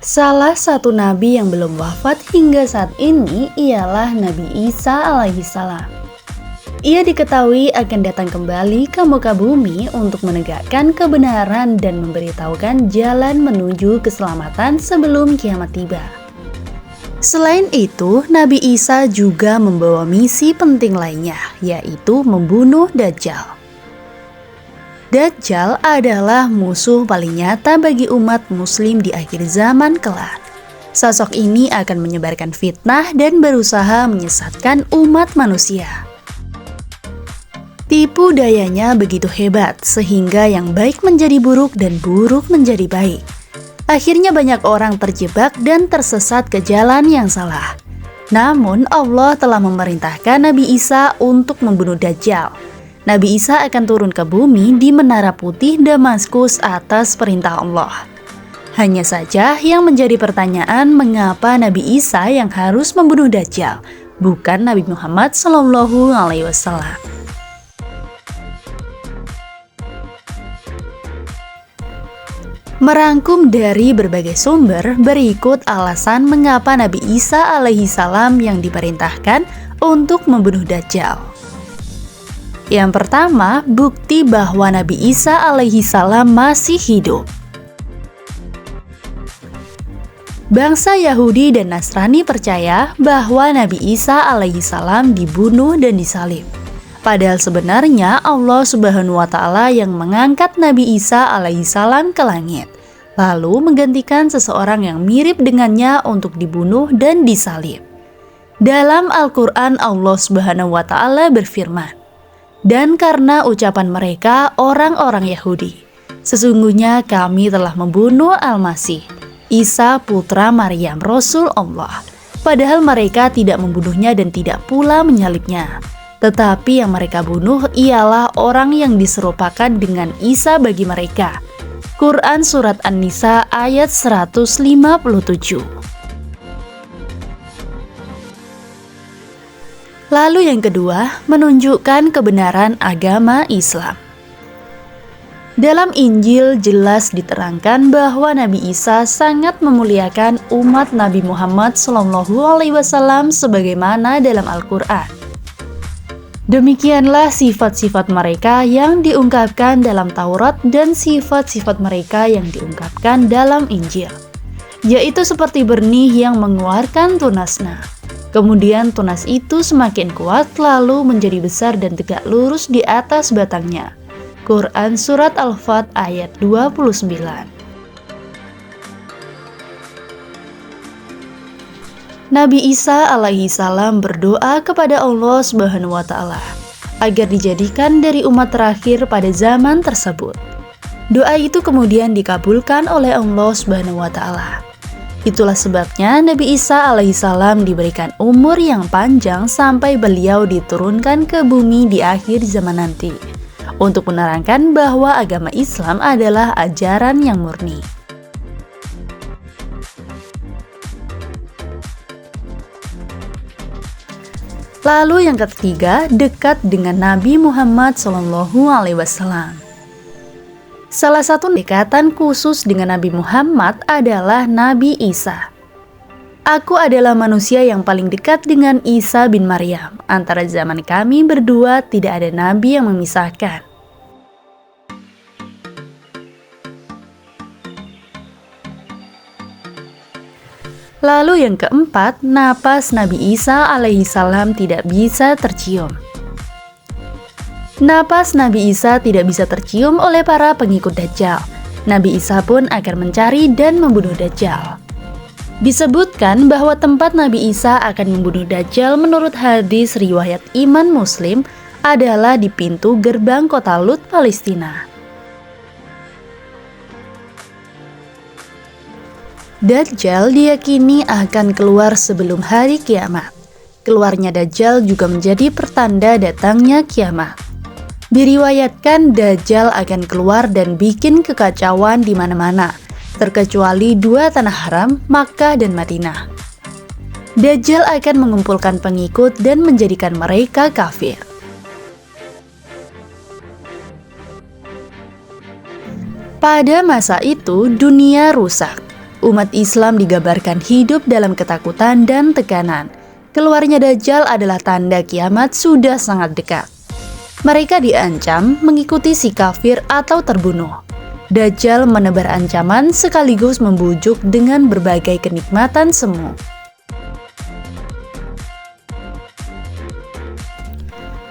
Salah satu nabi yang belum wafat hingga saat ini ialah Nabi Isa alaihissalam. Ia diketahui akan datang kembali ke muka bumi untuk menegakkan kebenaran dan memberitahukan jalan menuju keselamatan sebelum kiamat tiba. Selain itu, Nabi Isa juga membawa misi penting lainnya, yaitu membunuh Dajjal. Dajjal adalah musuh paling nyata bagi umat muslim di akhir zaman kelak. Sosok ini akan menyebarkan fitnah dan berusaha menyesatkan umat manusia. Tipu dayanya begitu hebat sehingga yang baik menjadi buruk dan buruk menjadi baik. Akhirnya banyak orang terjebak dan tersesat ke jalan yang salah. Namun Allah telah memerintahkan Nabi Isa untuk membunuh Dajjal. Nabi Isa akan turun ke bumi di Menara Putih Damaskus atas perintah Allah. Hanya saja yang menjadi pertanyaan, mengapa Nabi Isa yang harus membunuh Dajjal, bukan Nabi Muhammad SAW? Merangkum dari berbagai sumber, berikut alasan mengapa Nabi Isa alaihissalam yang diperintahkan untuk membunuh Dajjal. Yang pertama, bukti bahwa Nabi Isa alaihissalam masih hidup. Bangsa Yahudi dan Nasrani percaya bahwa Nabi Isa alaihissalam dibunuh dan disalib. Padahal sebenarnya Allah Subhanahu wa Ta'ala yang mengangkat Nabi Isa alaihissalam ke langit, lalu menggantikan seseorang yang mirip dengannya untuk dibunuh dan disalib. Dalam Al-Quran, Allah Subhanahu wa Ta'ala berfirman, "Dan karena ucapan mereka orang-orang Yahudi, sesungguhnya kami telah membunuh Al-Masih, Isa putra Maryam, Rasul Allah. Padahal mereka tidak membunuhnya dan tidak pula menyalibnya. Tetapi yang mereka bunuh ialah orang yang diserupakan dengan Isa bagi mereka." Quran Surat An-Nisa ayat 157. Lalu yang kedua, menunjukkan kebenaran agama Islam. Dalam Injil jelas diterangkan bahwa Nabi Isa sangat memuliakan umat Nabi Muhammad SAW sebagaimana dalam Al-Quran. Demikianlah sifat-sifat mereka yang diungkapkan dalam Taurat dan sifat-sifat mereka yang diungkapkan dalam Injil, yaitu seperti benih yang mengeluarkan tunasnya. Kemudian tunas itu semakin kuat lalu menjadi besar dan tegak lurus di atas batangnya. Quran Surat Al-Fat ayat 29. Nabi Isa alaihissalam berdoa kepada Allah Subhanahu wa Ta'ala agar dijadikan dari umat terakhir pada zaman tersebut. Doa itu kemudian dikabulkan oleh Allah Subhanahu wa Ta'ala. Itulah sebabnya Nabi Isa alaihissalam diberikan umur yang panjang sampai beliau diturunkan ke bumi di akhir zaman nanti, untuk menerangkan bahwa agama Islam adalah ajaran yang murni. Lalu yang ketiga, dekat dengan Nabi Muhammad SAW. Salah satu dekatan khusus dengan Nabi Muhammad adalah Nabi Isa. "Aku adalah manusia yang paling dekat dengan Isa bin Maryam. Antara zaman kami berdua tidak ada nabi yang memisahkan." Lalu yang keempat, napas Nabi Isa alaihissalam tidak bisa tercium. Napas Nabi Isa tidak bisa tercium oleh para pengikut Dajjal. Nabi Isa pun akan mencari dan membunuh Dajjal. Disebutkan bahwa tempat Nabi Isa akan membunuh Dajjal menurut hadis riwayat Imam Muslim adalah di pintu gerbang kota Lut, Palestina. Dajjal diyakini akan keluar sebelum hari kiamat. Keluarnya Dajjal juga menjadi pertanda datangnya kiamat. Diriwayatkan Dajjal akan keluar dan bikin kekacauan di mana-mana, terkecuali dua tanah haram, Makkah dan Madinah. Dajjal akan mengumpulkan pengikut dan menjadikan mereka kafir. Pada masa itu, dunia rusak. umat Islam digambarkan hidup dalam ketakutan dan tekanan. Keluarnya Dajjal adalah tanda kiamat sudah sangat dekat. Mereka diancam mengikuti si kafir atau terbunuh. Dajjal menebar ancaman sekaligus membujuk dengan berbagai kenikmatan semu.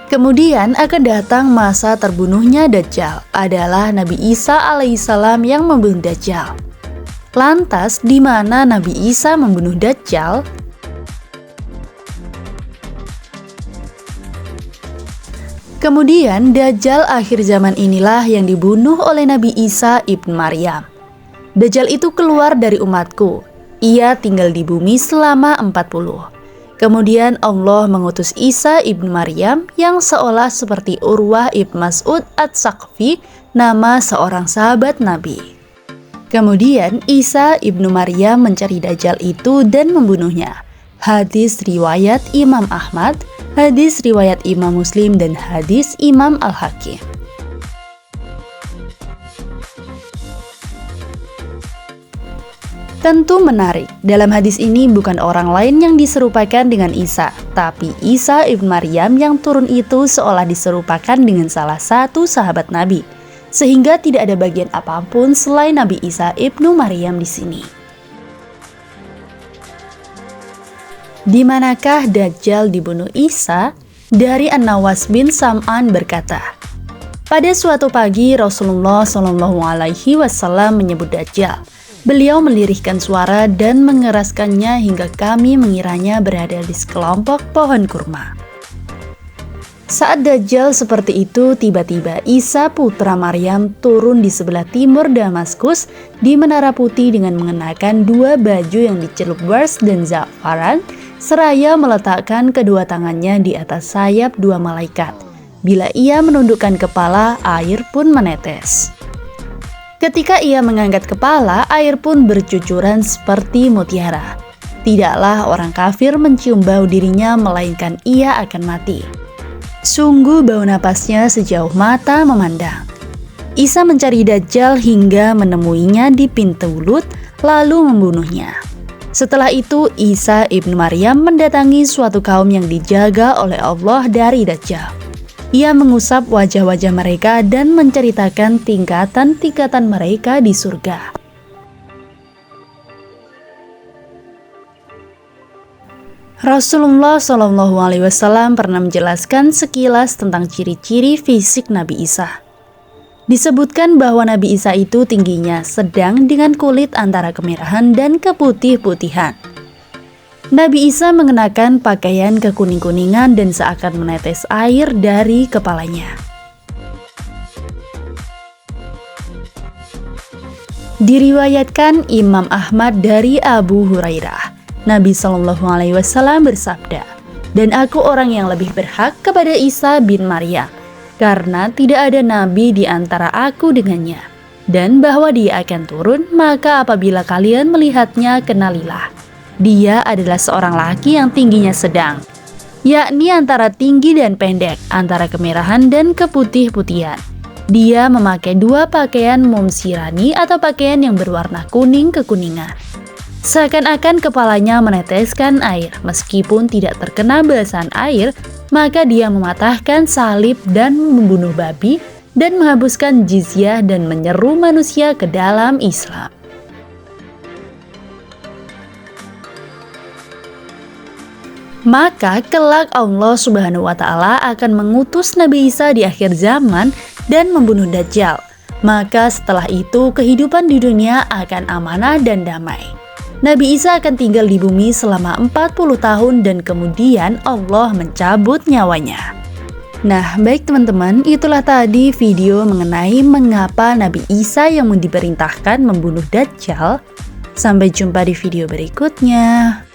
Kemudian akan datang masa terbunuhnya Dajjal, adalah Nabi Isa alaihissalam yang membunuh Dajjal. Lantas, di mana Nabi Isa membunuh Dajjal? Kemudian Dajjal akhir zaman inilah yang dibunuh oleh Nabi Isa ibn Maryam. Dajjal itu keluar dari umatku. Ia tinggal di bumi selama 40. Kemudian Allah mengutus Isa ibn Maryam yang seolah seperti Urwah ibn Mas'ud Ats-Saqafi, nama seorang sahabat Nabi. Kemudian Isa ibn Maryam mencari Dajjal itu dan membunuhnya. Hadis riwayat Imam Ahmad, hadis riwayat Imam Muslim, dan hadis Imam Al-Hakim. Tentu menarik, dalam hadis ini bukan orang lain yang diserupakan dengan Isa, tapi Isa ibn Maryam yang turun itu seolah diserupakan dengan salah satu sahabat Nabi, sehingga tidak ada bagian apapun selain Nabi Isa ibnu Maryam di sini. Di manakah Dajjal dibunuh Isa? Dari An-Nawas bin Sam'an berkata, pada suatu pagi Rasulullah SAW menyebut Dajjal. Beliau melirihkan suara dan mengeraskannya hingga kami mengiranya berada di sekelompok pohon kurma. Saat Dajjal seperti itu, tiba-tiba Isa putra Maryam turun di sebelah timur Damaskus di Menara Putih dengan mengenakan dua baju yang dicelup wars dan za'faran, seraya meletakkan kedua tangannya di atas sayap dua malaikat. Bila ia menundukkan kepala, air pun menetes. Ketika ia mengangkat kepala, air pun bercucuran seperti mutiara. Tidaklah orang kafir mencium bau dirinya, melainkan ia akan mati. Sungguh bau napasnya sejauh mata memandang. Isa mencari Dajjal hingga menemuinya di pintu Lut, lalu membunuhnya. Setelah itu, Isa ibn Maryam mendatangi suatu kaum yang dijaga oleh Allah dari Dajjal. Ia mengusap wajah-wajah mereka dan menceritakan tingkatan-tingkatan mereka di surga. Rasulullah SAW pernah menjelaskan sekilas tentang ciri-ciri fisik Nabi Isa. Disebutkan bahwa Nabi Isa itu tingginya sedang dengan kulit antara kemerahan dan keputih-putihan. Nabi Isa mengenakan pakaian kekuning-kuningan dan seakan menetes air dari kepalanya. Diriwayatkan Imam Ahmad dari Abu Hurairah, Nabi SAW bersabda, "Dan aku orang yang lebih berhak kepada Isa bin Maryam, karena tidak ada nabi di antara aku dengannya, dan bahwa dia akan turun, maka apabila kalian melihatnya, kenalilah. Dia adalah seorang laki yang tingginya sedang, yakni antara tinggi dan pendek, antara kemerahan dan keputih-putihan. Dia memakai dua pakaian mumsirani atau pakaian yang berwarna kuning kekuningan. Seakan-akan kepalanya meneteskan air, meskipun tidak terkena basahan air, maka dia mematahkan salib dan membunuh babi dan menghapuskan jizyah dan menyeru manusia ke dalam Islam." Maka kelak Allah Subhanahu wa Ta'ala akan mengutus Nabi Isa di akhir zaman dan membunuh Dajjal. Maka setelah itu kehidupan di dunia akan amanah dan damai. Nabi Isa akan tinggal di bumi selama 40 tahun dan kemudian Allah mencabut nyawanya. Nah, baik teman-teman, itulah tadi video mengenai mengapa Nabi Isa yang diperintahkan membunuh Dajjal. Sampai jumpa di video berikutnya.